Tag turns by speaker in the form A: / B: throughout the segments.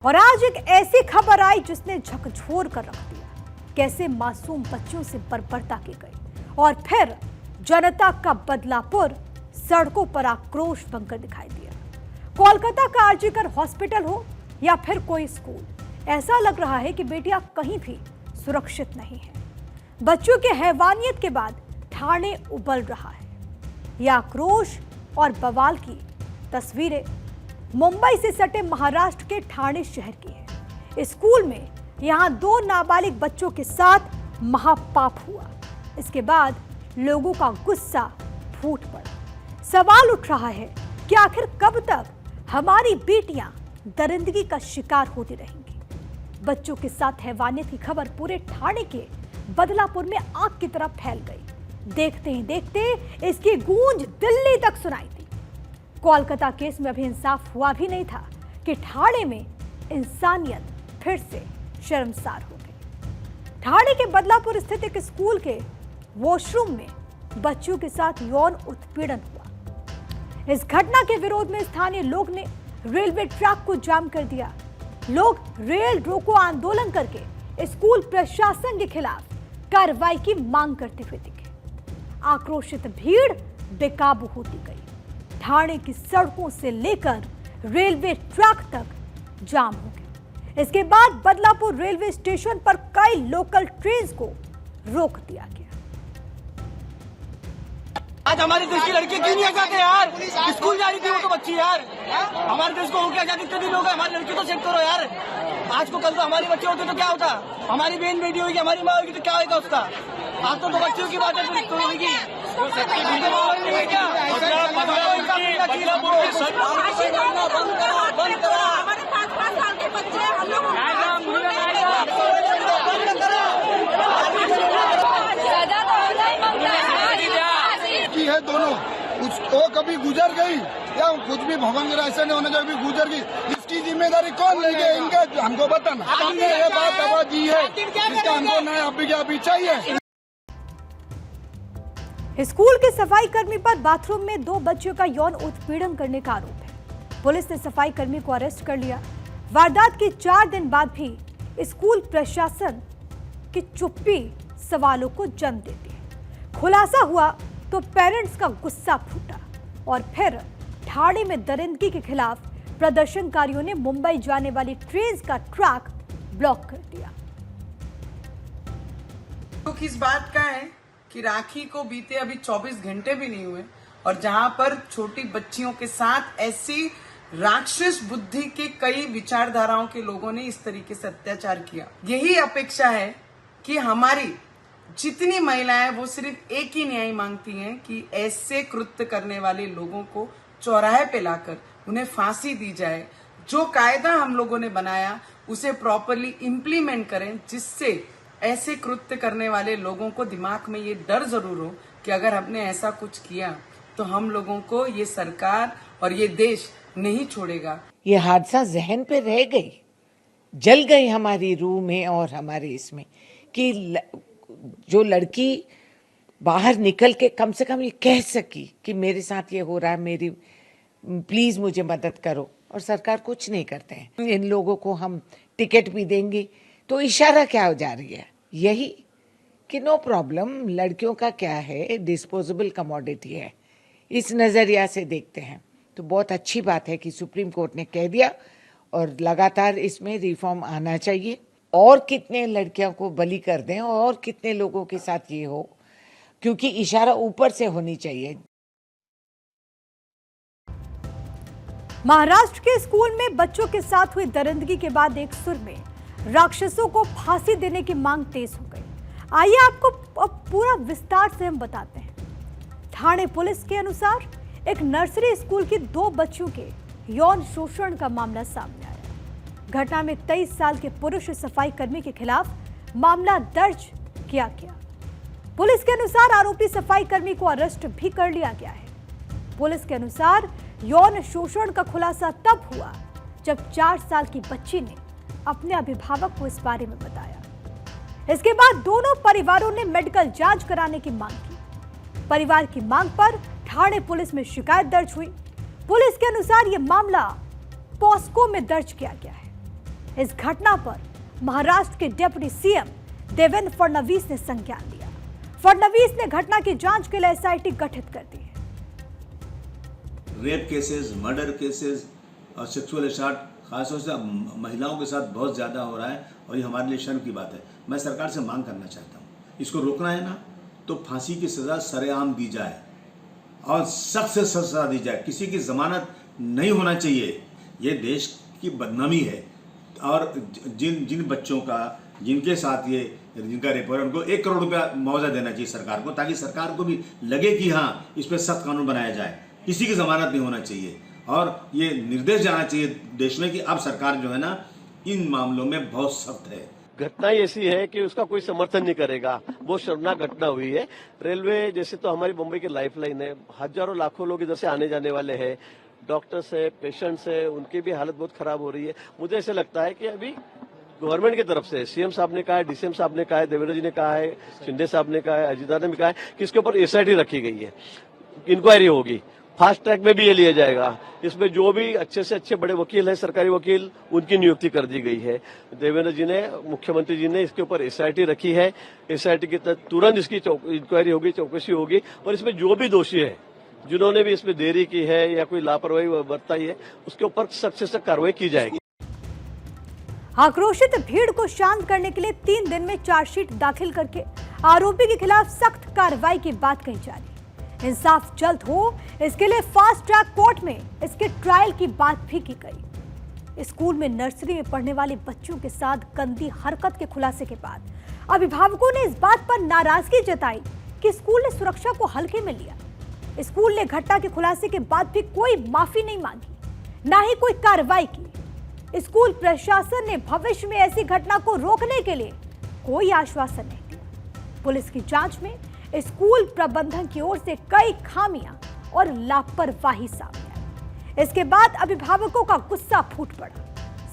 A: और आज एक ऐसी खबर आई जिसने झकझोर कर रख दिया। कैसे मासूम बच्चों से बर्बरता की गई और फिर जनता का बदलापुर सड़कों पर आक्रोश बनकर दिखाई दिया। कोलकाता का आरजीकर हॉस्पिटल हो या फिर कोई स्कूल, ऐसा लग रहा है कि बेटियां कहीं भी सुरक्षित नहीं है। बच्चों के हैवानियत के बाद ठाणे उबल रहा है। यह आक्रोश और बवाल की तस्वीरें मुंबई से सटे महाराष्ट्र के ठाणे शहर की है। स्कूल में यहां 2 नाबालिग बच्चों के साथ महापाप हुआ। इसके बाद लोगों का गुस्सा फूट पड़ा। सवाल उठ रहा है कि आखिर कब तक हमारी बेटियां दरिंदगी का शिकार होती रहेंगी। बच्चों के साथ हैवानियत की खबर पूरे ठाणे के बदलापुर में आग की तरह फैल गई। देखते ही देखते इसकी गूंज दिल्ली तक सुनाई दी। कोलकाता केस में अभी इंसाफ हुआ भी नहीं था कि ठाणे में इंसानियत फिर से शर्मसार हो गई। ठाणे के बदलापुर स्थित एक स्कूल के वॉशरूम में बच्चों के साथ यौन उत्पीड़न हुआ। इस घटना के विरोध में स्थानीय लोग ने रेलवे ट्रैक को जाम कर दिया। लोग रेल रोको आंदोलन करके स्कूल प्रशासन के खिलाफ कार्रवाई की मांग करते हुए दिखे। आक्रोशित भीड़ बेकाबू होती गई। ठाणे की सड़कों से लेकर रेलवे ट्रैक तक जाम हो गया। इसके बाद बदलापुर रेलवे स्टेशन पर कई लोकल ट्रेन्स को रोक दिया गया।
B: आज हमारे देश की लड़की क्यों नहीं आजाद है यार? स्कूल जा रही थी वो तो बच्ची यार। हमारे देश को हो क्या आजादी कितने दिन हो गए? हमारी लड़की तो चेक करो यार। आज को कल तो हमारी बच्चे होते तो क्या होता? हमारी बहन बेटी होगी, हमारी माँ होगी तो क्या होगा उसका? आज तो बच्चियों की बात है तो होगी।
C: की है दोनों, वो कभी गुजर गई या कुछ भी भवन ऐसा नहीं होना चाहिए, गुजर गई। इसकी जिम्मेदारी कौन लेंगे? इनका हमको बताना। हमने ये बात दबा दी है, इसका हमको नया अभी चाहिए।
A: स्कूल के सफाई कर्मी पर बाथरूम में 2 बच्चों का यौन उत्पीड़न करने का आरोप है। पुलिस ने सफाई कर्मी को अरेस्ट कर लिया। वारदात के 4 दिन बाद भी स्कूल प्रशासन की चुप्पी सवालों को जन्म देती है। खुलासा हुआ तो पेरेंट्स का गुस्सा फूटा और फिर ठाणे में दरिंदगी के खिलाफ प्रदर्शनकारियों ने मुंबई जाने वाली ट्रेन का ट्रैक ब्लॉक कर दिया।
D: तो किस बात का है कि राखी को बीते अभी 24 घंटे भी नहीं हुए और जहां पर छोटी बच्चियों के साथ ऐसी राक्षस बुद्धि के कई विचारधाराओं के लोगों ने इस तरीके से अत्याचार किया। यही अपेक्षा है कि हमारी जितनी महिलाएं वो सिर्फ एक ही न्याय मांगती हैं कि ऐसे कृत्य करने वाले लोगों को चौराहे पे लाकर उन्हें फांसी दी जाए। जो कायदा हम लोगों ने बनाया उसे प्रॉपरली इम्प्लीमेंट करें, जिससे ऐसे कृत्य करने वाले लोगों को दिमाग में ये डर जरूर हो कि अगर हमने ऐसा कुछ किया तो हम लोगों को ये सरकार और ये देश नहीं छोड़ेगा।
E: ये हादसा जहन पे रह गई, जल गई हमारी रूह में और हमारे इसमें कि जो लड़की बाहर निकल के कम से कम ये कह सकी कि मेरे साथ ये हो रहा है, मेरी प्लीज मुझे मदद करो, और सरकार कुछ नहीं करते हैं। इन लोगों को हम टिकट भी देंगे तो इशारा क्या हो जा रही है? यही कि नो प्रॉब्लम, लड़कियों का क्या है, डिस्पोजेबल कमोडिटी है, इस नजरिया से देखते हैं। तो बहुत अच्छी बात है कि सुप्रीम कोर्ट ने कह दिया और लगातार इसमें रिफॉर्म आना चाहिए। और कितने लड़कियों को बलि कर दें और कितने लोगों के साथ ये हो, क्योंकि इशारा ऊपर से होनी चाहिए।
A: महाराष्ट्र के स्कूल में बच्चों के साथ हुई दरिंदगी के बाद एक सुर में राक्षसों को फांसी देने की मांग तेज हो गई। आइए आपको अब पूरा विस्तार से हम बताते हैं। ठाणे पुलिस के अनुसार एक नर्सरी स्कूल की 2 बच्चियों के यौन शोषण का मामला सामने आया। घटना में 23 साल के पुरुष सफाई कर्मी के खिलाफ मामला दर्ज किया गया। पुलिस के अनुसार आरोपी सफाई कर्मी को अरेस्ट भी कर लिया गया है। पुलिस के अनुसार यौन शोषण का खुलासा तब हुआ जब 4 साल की बच्ची ने अपने अभिभावक को इस बारे में बताया। इसके बाद दोनों परिवारों ने मेडिकल जांच कराने की मांग की। परिवार की मांग पर ठाणे पुलिस में शिकायत दर्ज हुई। पुलिस के अनुसार यह मामला पॉस्को में दर्ज किया गया है। इस घटना पर महाराष्ट्र के डिप्टी सीएम देवेंद्र फडणवीस ने संज्ञान लिया। फडणवीस ने घटना की जांच के लिए एसआईटी गठित कर दी है।
F: रेप केसेस, मर्डर केसेस और सेक्सुअल असॉल्ट खासतौर से महिलाओं के साथ बहुत ज़्यादा हो रहा है और ये हमारे लिए शर्म की बात है। मैं सरकार से मांग करना चाहता हूँ, इसको रोकना है ना तो फांसी की सज़ा सरेआम दी जाए और सख्त से सख्त सज़ा दी जाए। किसी की जमानत नहीं होना चाहिए। ये देश की बदनामी है। और जिन बच्चों का जिनके साथ ये जिनका रेप हो रहा है उनको 1 करोड़ रुपया मुआवजा देना चाहिए सरकार को, ताकि सरकार को भी लगे कि हाँ इस पर सख्त कानून बनाया जाए। किसी की जमानत नहीं होना चाहिए और ये निर्देश जाना चाहिए देश में कि अब सरकार जो है ना इन मामलों में बहुत सख्त है।
G: घटना ही ऐसी है कि उसका कोई समर्थन नहीं करेगा। बहुत शर्मनाक घटना हुई है। रेलवे जैसे तो हमारी मुंबई की लाइफलाइन है, हजारों लाखों लोग इधर से आने जाने वाले हैं, डॉक्टर्स है, पेशेंट्स है, उनकी भी हालत बहुत खराब हो रही है। मुझे ऐसा लगता है कि अभी गवर्नमेंट की तरफ से सीएम साहब ने कहा है, डीसीएम साहब ने कहा है, देवेंद्र जी ने कहा है, शिंदे साहब ने कहा है, अजीत ने भी कहा है कि इसके ऊपर एसआईटी रखी गई है, इंक्वायरी होगी। फास्ट ट्रैक में भी ये लिया जाएगा। इसमें जो भी अच्छे से अच्छे बड़े वकील हैं, सरकारी वकील, उनकी नियुक्ति कर दी गई है। देवेंद्र जी ने, मुख्यमंत्री जी ने इसके ऊपर एसआईटी रखी है। एसआईटी के तहत तुरंत इसकी इंक्वायरी होगी, चौकसी होगी और इसमें जो भी दोषी है, जिन्होंने भी इसमें देरी की है या कोई लापरवाही बरताई है, उसके ऊपर सख्त से सख्त कार्रवाई की जाएगी।
A: आक्रोशित भीड़ को शांत करने के लिए 3 दिन में चार्जशीट दाखिल करके आरोपी के खिलाफ सख्त कार्रवाई की बात कही जा रही है। इंसाफ जल्द हो, इसके लिए फास्ट ट्रैक कोर्ट में इसके ट्रायल की बात भी की गई। स्कूल में नर्सरी में पढ़ने वाले बच्चों के साथ गंदी हरकत के खुलासे के बाद अभिभावकों ने इस बात पर नाराजगी जताई कि स्कूल ने सुरक्षा को हल्के में लिया। स्कूल ने घटना के खुलासे के बाद भी कोई माफी नहीं मांगी, ना ही कोई कार्रवाई की। स्कूल प्रशासन ने भविष्य में ऐसी घटना को रोकने के लिए कोई आश्वासन नहीं दिया। पुलिस की जांच में स्कूल प्रबंधन की ओर से कई खामियां और लापरवाही सामने आई। इसके बाद अभिभावकों का गुस्सा फूट पड़ा।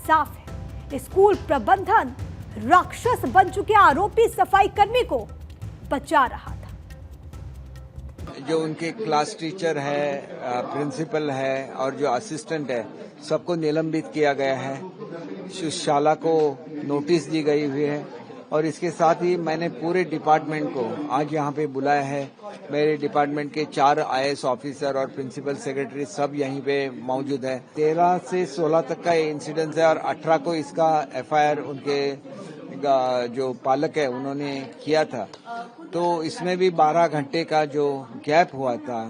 A: साफ है, स्कूल प्रबंधन राक्षस बन चुके आरोपी सफाई कर्मी को बचा रहा था।
H: जो उनके क्लास टीचर है, प्रिंसिपल है और जो असिस्टेंट है, सबको निलंबित किया गया है। शाला को नोटिस दी गई हुई है और इसके साथ ही मैंने पूरे डिपार्टमेंट को आज यहाँ पे बुलाया है। मेरे डिपार्टमेंट के 4 आईएएस ऑफिसर और प्रिंसिपल सेक्रेटरी सब यहीं पे मौजूद है। 13 से 16 तक का ये इंसिडेंस है और 18 को इसका एफआईआर उनके जो पालक है उन्होंने किया था। तो इसमें भी 12 घंटे का जो गैप हुआ था,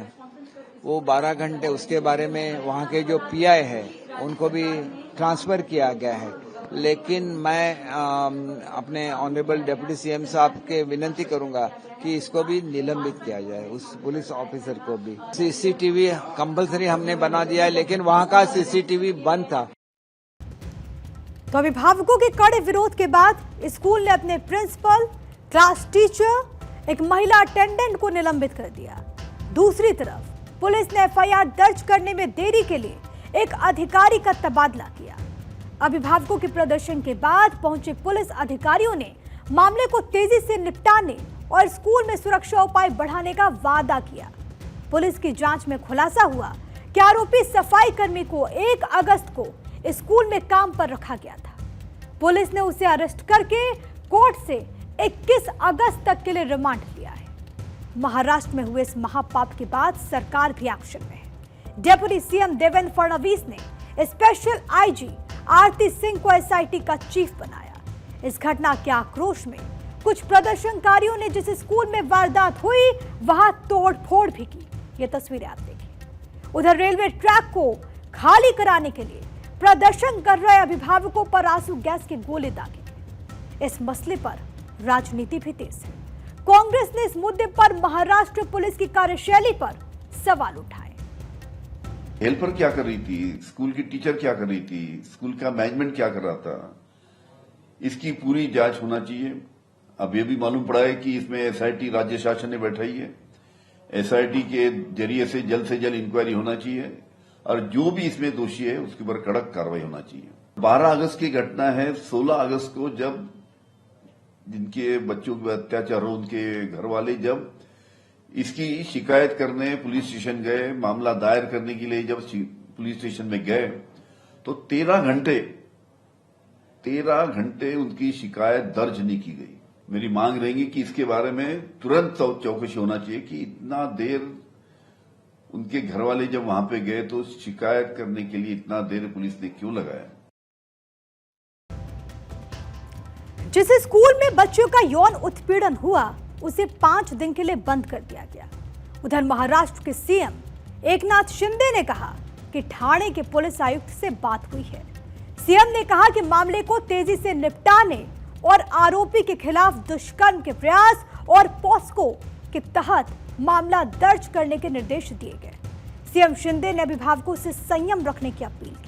H: वो 12 घंटे उसके बारे में वहाँ के जो पीआई है उनको भी ट्रांसफर किया गया है। लेकिन मैं अपने ऑनरेबल डिप्टी सीएम साहब के विनती करूंगा कि इसको भी निलंबित किया जाए, उस पुलिस ऑफिसर को भी। सीसीटीवी कंपलसरी हमने बना दिया है, लेकिन वहाँ का सीसीटीवी बंद था।
A: तो अभिभावकों के कड़े विरोध के बाद स्कूल ने अपने प्रिंसिपल, क्लास टीचर, एक महिला अटेंडेंट को निलंबित कर दिया। दूसरी तरफ पुलिस ने एफआईआर दर्ज करने में देरी के लिए एक अधिकारी का तबादला किया। अभिभावकों के प्रदर्शन के बाद पहुंचे पुलिस अधिकारियों ने मामले को तेजी से निपटाने और स्कूल में सुरक्षा उपाय बढ़ाने का वादा किया। पुलिस की जांच में खुलासा हुआ कि आरोपी सफाई कर्मी को 1 अगस्त को स्कूल में काम पर रखा गया था। पुलिस ने उसे अरेस्ट करके कोर्ट से 21 अगस्त तक के लिए रिमांड लिया है। महाराष्ट्र में हुए इस महापाप के बाद सरकार भी एक्शन में है। डेप्यूटी सीएम देवेंद्र फडणवीस ने स्पेशल आईजी आरती सिंह को एसआईटी का चीफ बनाया। इस घटना के आक्रोश में कुछ प्रदर्शनकारियों ने जिस स्कूल में वारदात हुई वहां तोड़फोड़ भी की। ये तस्वीरें आप देखिए। उधर रेलवे ट्रैक को खाली कराने के लिए प्रदर्शन कर रहे अभिभावकों पर आंसू गैस के गोले दागे गए। इस मसले पर राजनीति भी तेज है। कांग्रेस ने इस मुद्दे पर महाराष्ट्र पुलिस की कार्यशैली पर सवाल उठाए।
I: हेल्पर क्या कर रही थी, स्कूल की टीचर क्या कर रही थी, स्कूल का मैनेजमेंट क्या कर रहा था, इसकी पूरी जांच होना चाहिए। अब ये भी मालूम पड़ा है कि इसमें एसआईटी राज्य शासन ने बैठाई है। एसआईटी के जरिए से जल्द इंक्वायरी होना चाहिए और जो भी इसमें दोषी है उसके ऊपर कड़क कार्रवाई होना चाहिए। 12 अगस्त की घटना है। 16 अगस्त को जब जिनके बच्चों पर अत्याचार हो, उनके घर वाले जब इसकी शिकायत करने पुलिस स्टेशन गए, मामला दायर करने के लिए जब पुलिस स्टेशन में गए तो 13 घंटे 13 घंटे उनकी शिकायत दर्ज नहीं की गई। मेरी मांग रहेगी कि इसके बारे में तुरंत चौकसी होना चाहिए कि इतना देर उनके घर वाले जब वहां पे गए तो शिकायत करने के लिए इतना देर पुलिस ने क्यों लगाया।
A: जिस स्कूल में बच्चों का यौन उत्पीड़न हुआ उसे 5 दिन के लिए बंद कर दिया गया। उधर महाराष्ट्र के सीएम एकनाथ शिंदे ने कहा कि ठाणे के पुलिस आयुक्त से बात हुई है। सीएम ने कहा कि मामले को तेजी से निपटाने और आरोपी के खिलाफ दुष्कर्म के प्रयास और पॉस्को के तहत मामला दर्ज करने के निर्देश दिए गए। सीएम शिंदे ने अभिभावकों से संयम रखने की अपील की।